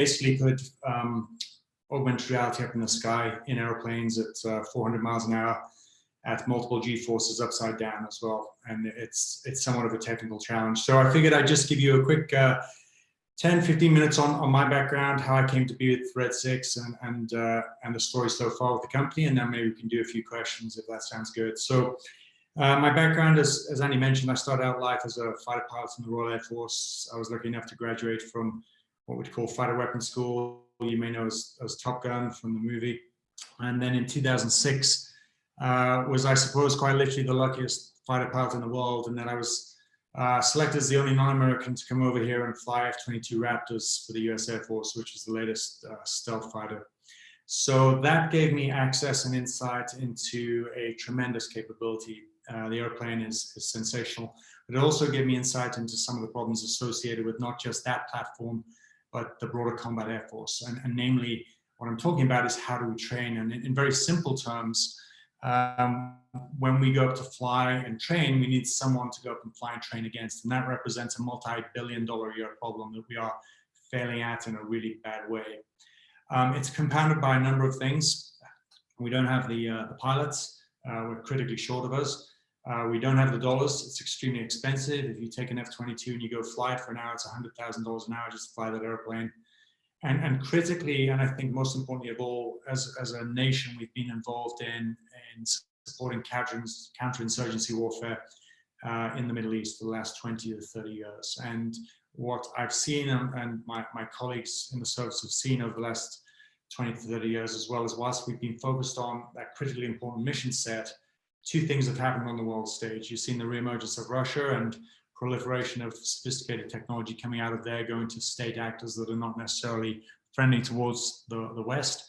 basically put augmented reality up in the sky in airplanes at 400 miles an hour at multiple G-forces upside down as well. And it's somewhat of a technical challenge. So I figured I'd just give you a quick 10, 15 minutes on my background, how I came to be with Red 6 and the story so far with the company, and then maybe we can do a few questions if that sounds good. So my background, as Andy mentioned, I started out life as a fighter pilot in the Royal Air Force. I was lucky enough to graduate from what we'd call fighter weapons school. You may know as Top Gun from the movie. And then in 2006 was, I suppose, quite literally the luckiest fighter pilot in the world, and that I was selected as the only non-American to come over here and fly F-22 Raptors for the US Air Force, which is the latest stealth fighter. So that gave me access and insight into a tremendous capability. The airplane is sensational, but it also gave me insight into some of the problems associated with not just that platform, but the broader combat air force. And namely, what I'm talking about is how do we train? And in very simple terms, when we go up to fly and train, we need someone to go up and fly and train against. And that represents a multi-billion-dollar-a-year problem that we are failing at in a really bad way. It's compounded by a number of things. We don't have the pilots. We're critically short of us. We don't have the dollars. It's extremely expensive. If you take an F-22 and you go fly it for an hour, it's $100,000 an hour just to fly that airplane. And critically, and I think most importantly of all, as a nation, we've been involved in supporting counterinsurgency warfare in the Middle East for the last 20 to 30 years. And what I've seen and my colleagues in the service have seen over the last 20 to 30 years, as well as whilst we've been focused on that critically important mission set, two things have happened on the world stage. You've seen the reemergence of Russia and proliferation of sophisticated technology coming out of there, going to state actors that are not necessarily friendly towards the West.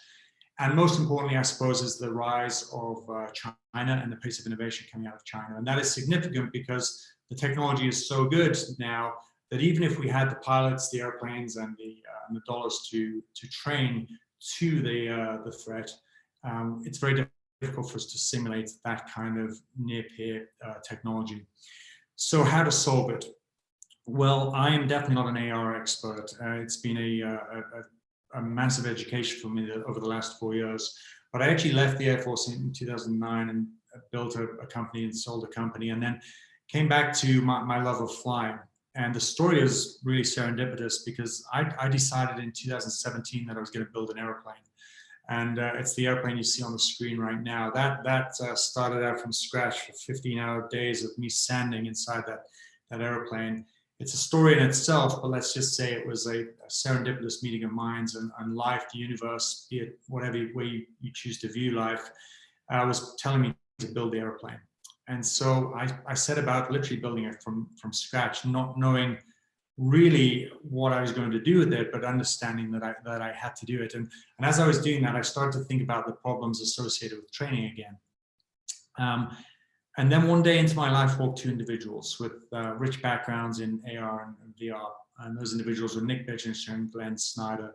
And most importantly, I suppose, is the rise of China and the pace of innovation coming out of China. And that is significant because the technology is so good now that even if we had the pilots, the airplanes, and the dollars to train to the threat, it's very difficult for us to simulate that kind of near-peer technology. So how to solve it? Well, I am definitely not an AR expert. It's been a massive education for me over the last 4 years. But I actually left the Air Force in 2009 and built a company and sold a company, and then came back to my love of flying. And the story is really serendipitous because I decided in 2017 that I was going to build an airplane. And it's the airplane you see on the screen right now. That started out from scratch for 15-hour days of me sanding inside that airplane. It's a story in itself, but let's just say it was a serendipitous meeting of minds, and life, the universe, be it whatever way you choose to view life, was telling me to build the airplane. And so I set about literally building it from scratch, not knowing really what I was going to do with it, but understanding that I had to do it. And as I was doing that, I started to think about the problems associated with training again. And then one day into my life walked two individuals with rich backgrounds in AR and VR. And those individuals were Nick Bitchinson and Glenn Snyder.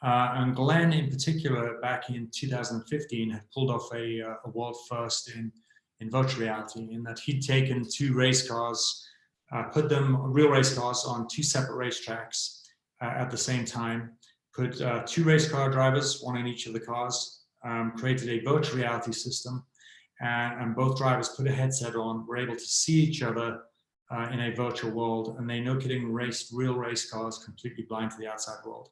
And Glenn in particular, back in 2015, had pulled off a world first in virtual reality, in that he'd taken two race cars, put them, real race cars, on two separate racetracks at the same time, put two race car drivers, one in each of the cars, created a virtual reality system, and both drivers put a headset on, were able to see each other in a virtual world, and they, no kidding, raced real race cars completely blind to the outside world.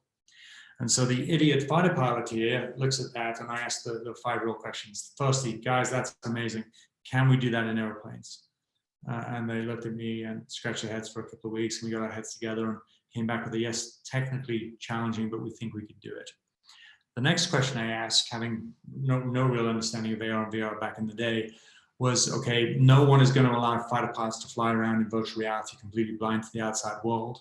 And so the idiot fighter pilot here looks at that, and I asked the 5 real questions. Firstly, guys, that's amazing. Can we do that in airplanes? And they looked at me and scratched their heads for a couple of weeks, and we got our heads together and came back with a yes, technically challenging, but we think we could do it. The next question I asked, having no real understanding of AR and VR back in the day, was, okay, no one is going to allow fighter pilots to fly around in virtual reality completely blind to the outside world.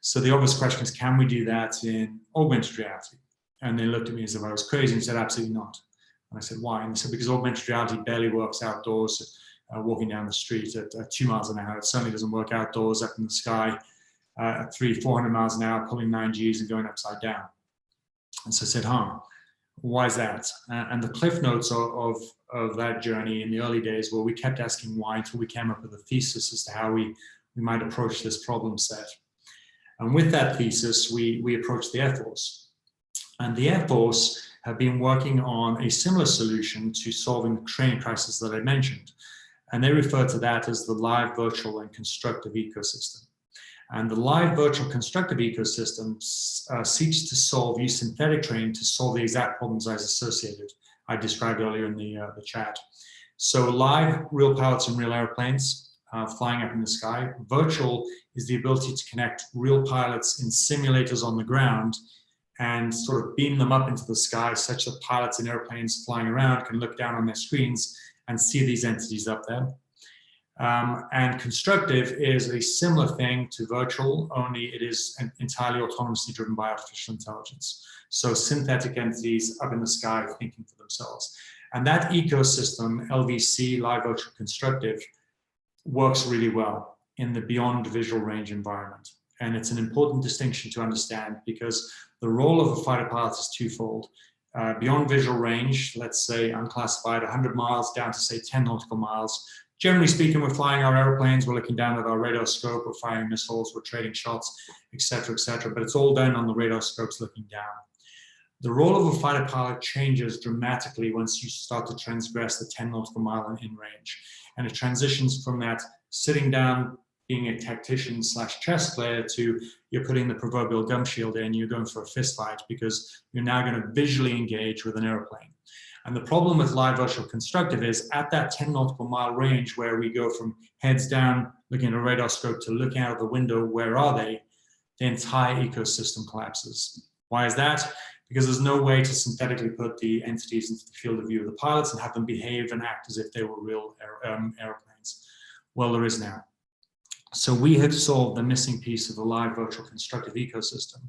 So the obvious question is, can we do that in augmented reality? And they looked at me as if I was crazy and said, absolutely not. And I said, why? And they said, because augmented reality barely works outdoors, walking down the street at 2 miles an hour. It certainly doesn't work outdoors up in the sky at 300-400 miles an hour, pulling 9 Gs and going upside down. And so I said, why is that? And the cliff notes of that journey in the early days, where we kept asking why until we came up with a thesis as to how we might approach this problem set. And with that thesis, we approached the Air Force. And the Air Force have been working on a similar solution to solving the training crisis that I mentioned. And they refer to that as the live, virtual, and constructive ecosystem. And the live, virtual, constructive ecosystem seeks to use synthetic training to solve the exact problems I described earlier in the chat. So live, real pilots and real airplanes flying up in the sky. Virtual is the ability to connect real pilots in simulators on the ground and sort of beam them up into the sky such that pilots in airplanes flying around can look down on their screens and see these entities up there. And constructive is a similar thing to virtual, only it is entirely autonomously driven by artificial intelligence. So synthetic entities up in the sky thinking for themselves. And that ecosystem, LVC, live, virtual, constructive, works really well in the beyond visual range environment. And it's an important distinction to understand because the role of a fighter pilot is twofold. Beyond visual range, let's say unclassified, 100 miles down to say 10 nautical miles. Generally speaking, we're flying our airplanes, we're looking down at our radar scope, we're firing missiles, we're trading shots, etc., but it's all done on the radar scopes looking down. The role of a fighter pilot changes dramatically once you start to transgress the 10 nautical mile in range. And it transitions from that sitting down, being a tactician / chess player to you're putting the proverbial gum shield in, you're going for a fist fight because you're now going to visually engage with an airplane. And the problem with live, virtual, constructive is at that 10 nautical mile range where we go from heads down, looking at a radar scope to looking out of the window, where are they? The entire ecosystem collapses. Why is that? Because there's no way to synthetically put the entities into the field of view of the pilots and have them behave and act as if they were real airplanes. Well, there is now. So we have solved the missing piece of the live, virtual, constructive ecosystem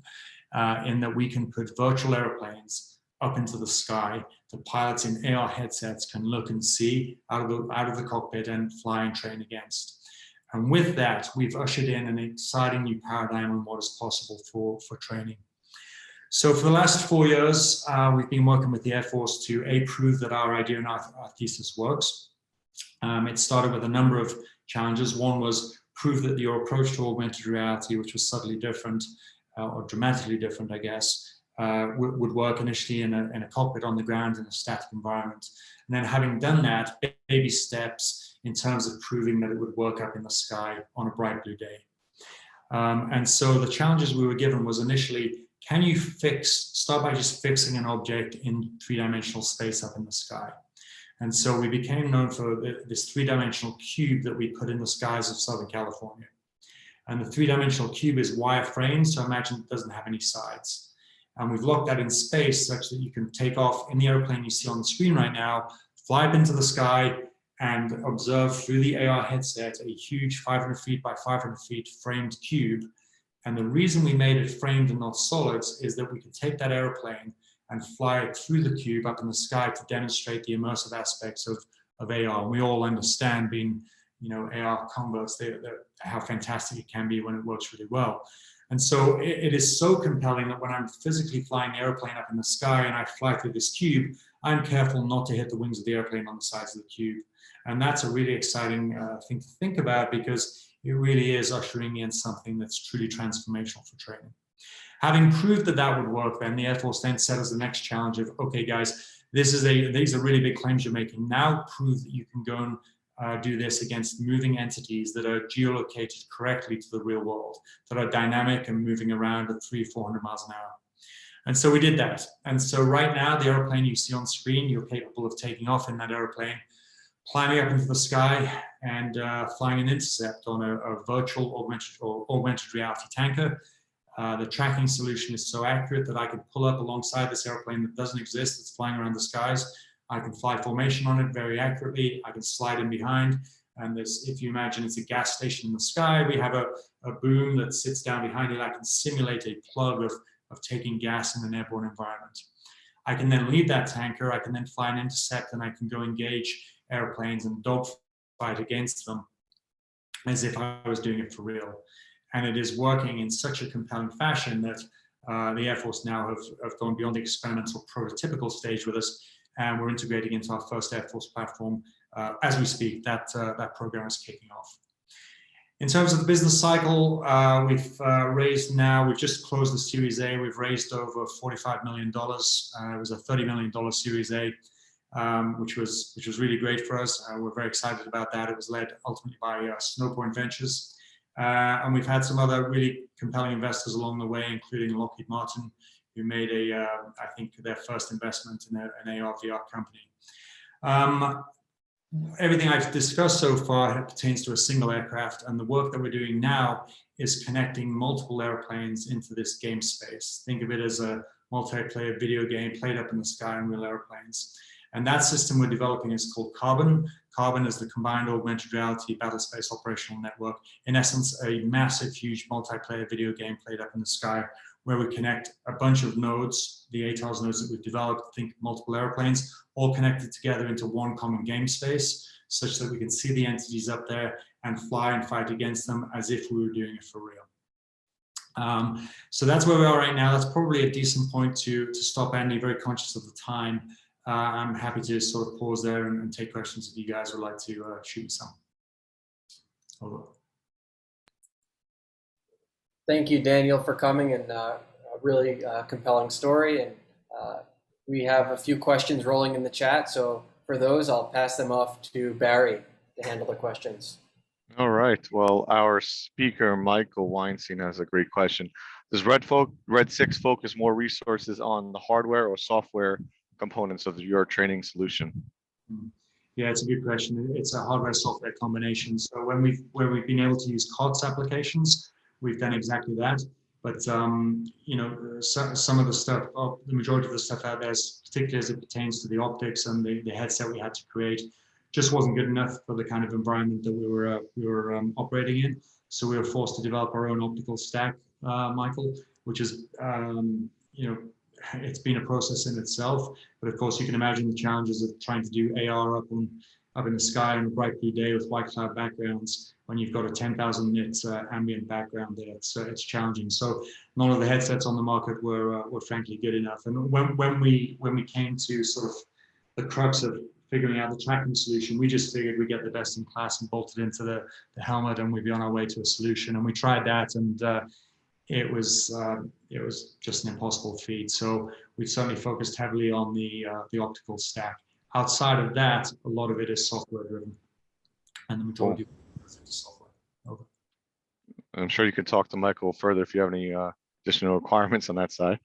in that we can put virtual airplanes up into the sky. The pilots in AR headsets can look and see out of the cockpit and fly and train against. And with that, we've ushered in an exciting new paradigm on what is possible for training. So for the last 4 years, we've been working with the Air Force to prove that our idea and our thesis works. It started with a number of challenges. One was prove that your approach to augmented reality, which was subtly different or dramatically different, I guess, would work initially in a cockpit on the ground in a static environment. And then having done that, baby steps in terms of proving that it would work up in the sky on a bright blue day. And so the challenges we were given was initially, can you start by just fixing an object in three-dimensional space up in the sky? And so we became known for this three-dimensional cube that we put in the skies of Southern California. And the three-dimensional cube is wireframe, so imagine it doesn't have any sides. And we've locked that in space such that you can take off in the airplane you see on the screen right now, fly up into the sky, and observe through the AR headset a huge 500 feet by 500 feet framed cube. And the reason we made it framed and not solids is that we could take that airplane and fly it through the cube up in the sky to demonstrate the immersive aspects of AR. We all understand, being AR converts, how fantastic it can be when it works really well. And so it is so compelling that when I'm physically flying the airplane up in the sky and I fly through this cube, I'm careful not to hit the wings of the airplane on the sides of the cube. And that's a really exciting thing to think about, because it really is ushering in something that's truly transformational for training. Having proved that that would work, then the Air Force then set us the next challenge of, okay, guys, these are really big claims you're making. Now prove that you can go and do this against moving entities that are geolocated correctly to the real world, that are dynamic and moving around at 300-400 miles an hour. And so we did that. And so right now, the airplane you see on screen, you're capable of taking off in that airplane, climbing up into the sky and flying an intercept on a virtual augmented reality tanker. The tracking solution is so accurate that I can pull up alongside this airplane that doesn't exist, that's flying around the skies. I can fly formation on it very accurately. I can slide in behind. And this, if you imagine it's a gas station in the sky, we have a boom that sits down behind it. I can simulate a plug of taking gas in an airborne environment. I can then leave that tanker. I can then fly an intercept, and I can go engage airplanes and dogfight against them as if I was doing it for real. And it is working in such a compelling fashion that the Air Force now have gone beyond the experimental prototypical stage with us, and we're integrating into our first Air Force platform as we speak. That program is kicking off. In terms of the business cycle, we've raised now, we've just closed the Series A. We've raised over $45 million. It was a $30 million Series A, which was really great for us. We're very excited about that. It was led ultimately by Snowpoint Ventures. And we've had some other really compelling investors along the way, including Lockheed Martin, who made I think their first investment in an AR/VR company. Everything I've discussed so far pertains to a single aircraft, and the work that we're doing now is connecting multiple airplanes into this game space. Think of it as a multiplayer video game played up in the sky on real airplanes. And that system we're developing is called Carbon. Carbon is the combined augmented reality battle space operational network. In essence, a massive, huge multiplayer video game played up in the sky, where we connect a bunch of nodes, the ATARS nodes that we've developed, think multiple airplanes, all connected together into one common game space, such that we can see the entities up there and fly and fight against them as if we were doing it for real. So that's where we are right now. That's probably a decent point to stop, Andy, very conscious of the time. I'm happy to sort of pause there and take questions if you guys would like to shoot me some. Over. Thank you, Daniel, for coming, and a really compelling story. And we have a few questions rolling in the chat. So for those, I'll pass them off to Barry to handle the questions. All right. Well, our speaker, Michael Weinstein, has a great question. Does Red 6 focus more resources on the hardware or software components of your training solution? Yeah, it's a good question. It's a hardware-software combination. So when we've been able to use COTS applications, we've done exactly that. But you know, some of the stuff, the majority of the stuff out there, particularly as it pertains to the optics and the headset we had to create, just wasn't good enough for the kind of environment that we were operating in. So we were forced to develop our own optical stack, Michael, which is you know, it's been a process in itself. But of course, you can imagine the challenges of trying to do AR up in the sky on a bright blue day with white cloud backgrounds when you've got a 10,000 nit ambient background there. It's challenging. So none of the headsets on the market were frankly good enough. And when we came to sort of the crux of figuring out the tracking solution, we just figured we'd get the best in class and bolted into the helmet, and we'd be on our way to a solution. And we tried that, and it was just an impossible feat. So we've certainly focused heavily on the optical stack. Outside of that, a lot of it is software driven, and the majority of it is software. Over. I'm sure you could talk to Michael further if you have any additional requirements on that side.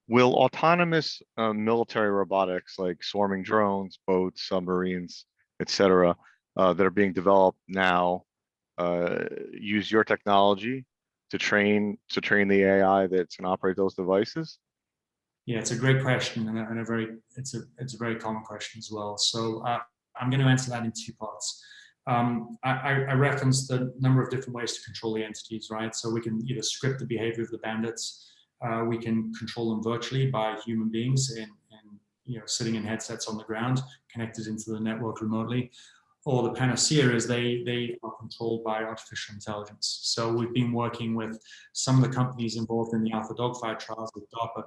Will autonomous military robotics like swarming drones, boats, submarines, etc., that are being developed now use your technology to train the AI that's going to operate those devices? Yeah, it's a great question, and it's a very common question as well. So I'm going to answer that in two parts. I referenced the number of different ways to control the entities, right? So we can either script the behavior of the bandits, we can control them virtually by human beings and you know, sitting in headsets on the ground, connected into the network remotely. Or the panacea is they are controlled by artificial intelligence. So we've been working with some of the companies involved in the Alpha Dogfight trials with DARPA,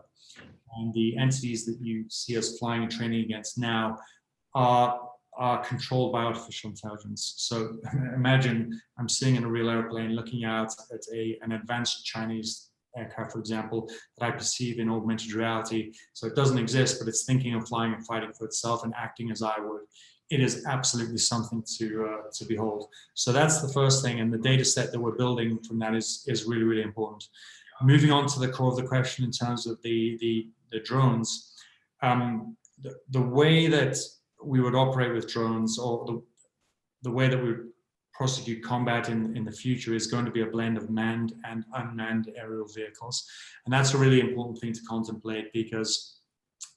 and the entities that you see us flying and training against now are controlled by artificial intelligence. So imagine I'm sitting in a real airplane looking out at an advanced Chinese aircraft, for example, that I perceive in augmented reality. So it doesn't exist, but it's thinking of flying and fighting for itself and acting as I would. It is absolutely something to behold. So that's the first thing, and the data set that we're building from that is really, really important. Moving on to the core of the question in terms of the drones, the way that we would operate with drones, or the way that we would prosecute combat in the future, is going to be a blend of manned and unmanned aerial vehicles. And that's a really important thing to contemplate, because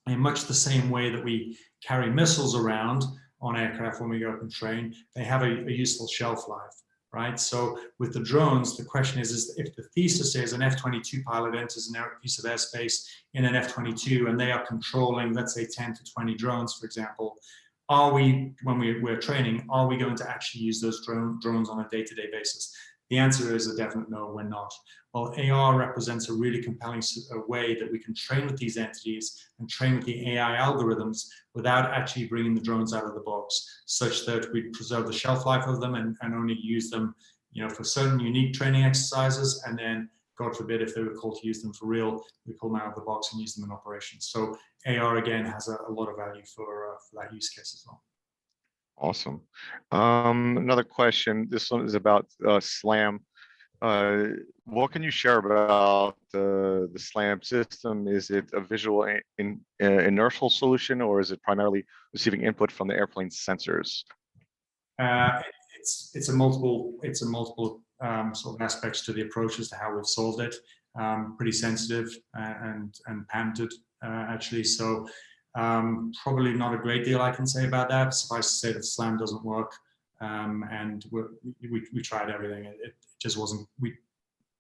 in much the same way that we carry missiles around on aircraft when we go up and train, they have a useful shelf life, right? So with the drones, the question is if the thesis is an F-22 pilot enters a piece of airspace in an F-22 and they are controlling, let's say, 10 to 20 drones, for example, are we, when we're training, are we going to actually use those drones on a day-to-day basis? The answer is a definite no, we're not. While AR represents a really compelling way that we can train with these entities and train with the AI algorithms without actually bringing the drones out of the box, such that we preserve the shelf life of them and only use them, for certain unique training exercises, and then, God forbid, if they were called to use them for real, we pull them out of the box and use them in operations. So AR, again, has a lot of value for that use case as well. Awesome. Another question. This one is about SLAM. What can you share about the SLAM system? Is it a visual inertial solution, or is it primarily receiving input from the airplane's sensors? It's a multiple sort of aspects to the approach as to how we've solved it. Pretty sensitive and patented, actually. So probably not a great deal I can say about that. Suffice to say that SLAM doesn't work, and we tried everything. It just wasn't.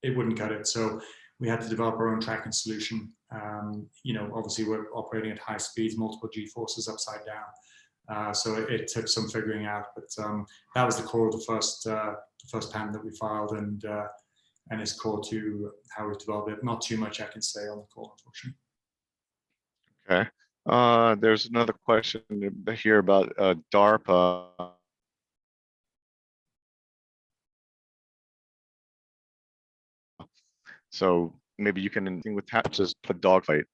It wouldn't cut it. So we had to develop our own tracking solution. Obviously we're operating at high speeds, multiple G forces upside down. So it took some figuring out, but that was the core of the first patent that we filed, and it's core to how we developed it. Not too much I can say on the call, unfortunately. Okay. There's another question here about DARPA. So maybe you can with that, just a dogfight.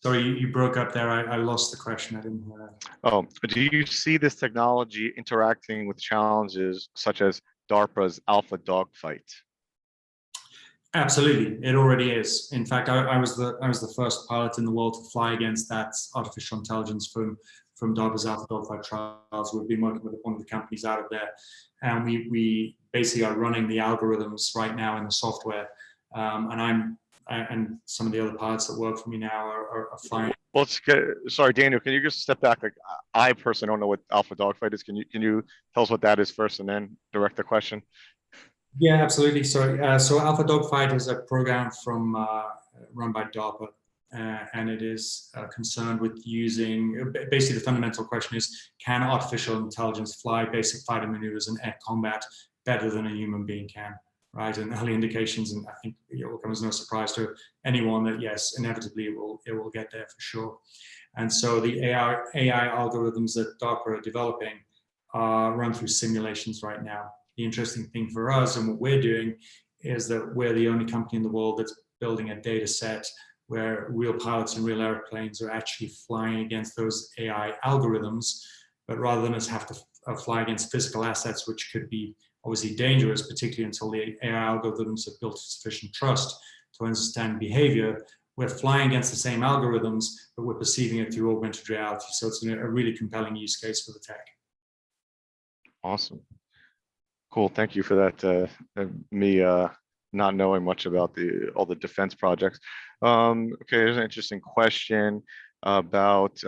Sorry, you broke up there. I lost the question. I didn't hear that. Oh, do you see this technology interacting with challenges such as DARPA's Alpha Dogfight? Absolutely, it already is. In fact, I was the first pilot in the world to fly against that artificial intelligence from DARPA's Alpha Dogfight trials. We've been working with one of the companies out of there, and we basically are running the algorithms right now in the software. And some of the other pilots that work for me now are flying. Well, sorry, Daniel, can you just step back? Like, I personally don't know what Alpha Dogfight is. Can you tell us what that is first, and then direct the question? Yeah, absolutely. So Alpha Dogfight is a program run by DARPA, and it is concerned with using. Basically, the fundamental question is: can artificial intelligence fly basic fighting maneuvers in air combat better than a human being can? Right, and early indications, and I think it will come as no surprise to anyone that yes, inevitably it will get there for sure. And so the AI algorithms that DARPA are developing are run through simulations right now. The interesting thing for us and what we're doing is that we're the only company in the world that's building a data set where real pilots and real airplanes are actually flying against those AI algorithms, but rather than us have to fly against physical assets, which could be obviously dangerous, particularly until the AI algorithms have built sufficient trust to understand behavior. We're flying against the same algorithms, but we're perceiving it through augmented reality. So it's a really compelling use case for the tech. Awesome. Cool. Thank you for that. Me not knowing much about all the defense projects. Okay, here's an interesting question about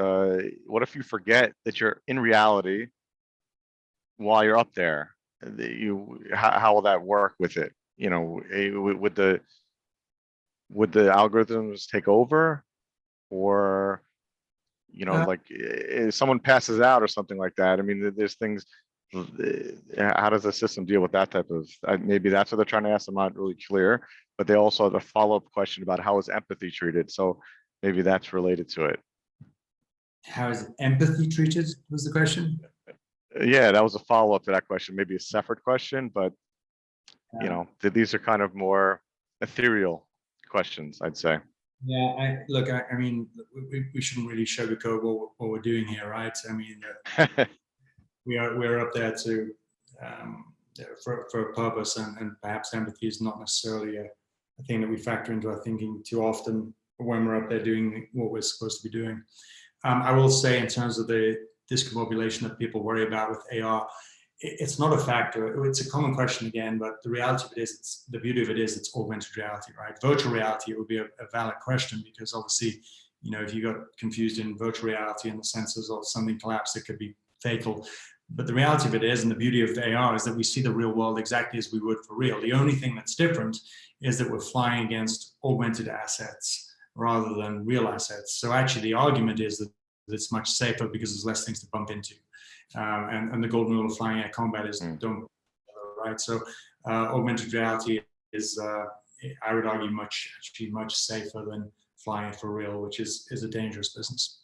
what if you forget that you're in reality while you're up there? How will that work with it? Would the algorithms take over, or like if someone passes out or something like that? I mean, there's things. How does the system deal with that type of? Maybe that's what they're trying to ask. I'm not really clear, but they also have a follow-up question about how is empathy treated. So maybe that's related to it. How is empathy treated? Was the question? Yeah, that was a follow-up to that question, maybe a separate question, but these are kind of more ethereal questions, I'd say. Yeah, I mean, we shouldn't really sugarcoat what we're doing here, right? I mean, we're up there to for a purpose, and perhaps empathy is not necessarily a thing that we factor into our thinking too often when we're up there doing what we're supposed to be doing. I will say, in terms of the discombobulation that people worry about with AR, it's not a factor. It's a common question again, but the reality of it is, the beauty of it is, it's augmented reality, right? Virtual reality, it would be a valid question, because obviously, if you got confused in virtual reality and the sensors or something collapsed, it could be fatal. But the reality of it is, and the beauty of AR, is that we see the real world exactly as we would for real. The only thing that's different is that we're flying against augmented assets rather than real assets. So actually the argument is that it's much safer because there's less things to bump into. And the golden rule of flying air combat is don't, right? So augmented reality is, I would argue, actually much safer than flying it for real, which is a dangerous business.